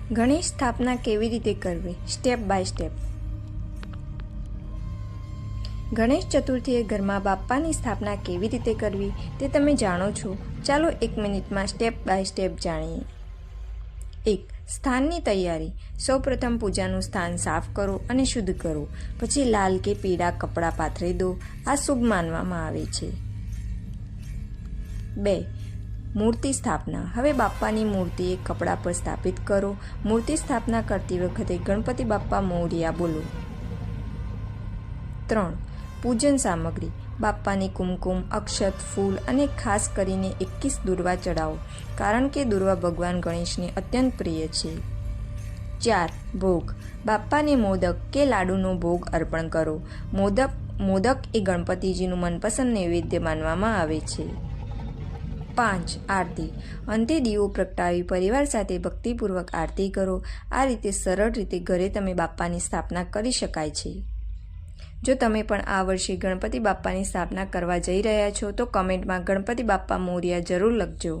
ગણેશ સ્થાપના કેવી રીતે કરવી? Step by step. ગણેશ ચતુર્થીએ ઘરમાં બાપ્પાની સ્થાપના કેવી રીતે કરવી તે તમે જાણો છો. ચાલો 1 મિનિટમાં સ્ટેપ બાય સ્ટેપ જાણીએ. 1. સ્થાનની તૈયારી. સૌપ્રથમ પૂજાનું સ્થાન સાફ કરો અને શુદ્ધ કરો. પછી લાલ કે પીળા કપડાં પાથરી દો. આ શુભ માનવામાં આવે છે. 2. મૂર્તિ સ્થાપના. હવે બાપ્પાની મૂર્તિ એક કપડા પર સ્થાપિત કરો. મૂર્તિ સ્થાપના કરતી વખતે ગણપતિ બાપ્પા મોરયા બોલો. 3. પૂજન સામગ્રી. બાપ્પાની કુમકુમ, અક્ષત, ફૂલ અને ખાસ કરીને 21 દુર્વા ચડાવો, કારણ કે દુર્વા ભગવાન ગણેશને અત્યંત પ્રિય છે. 4. ભોગ. બાપ્પાને મોદક કે લાડુનો ભોગ અર્પણ કરો. મોદક એ ગણપતિજીનું મનપસંદ નૈવેદ્ય માનવામાં આવે છે. 5. આરતી. અંતે દીવો પ્રગટાવી પરિવાર સાથે ભક્તિપૂર્વક આરતી કરો. આ રીતે સરળ રીતે ઘરે તમે બાપ્પાની સ્થાપના કરી શકાય છે. જો તમે પણ આ વર્ષે ગણપતિ બાપ્પાની સ્થાપના કરવા જઈ રહ્યા છો તો કમેન્ટમાં ગણપતિ બાપ્પા મોરયા જરૂર લખજો.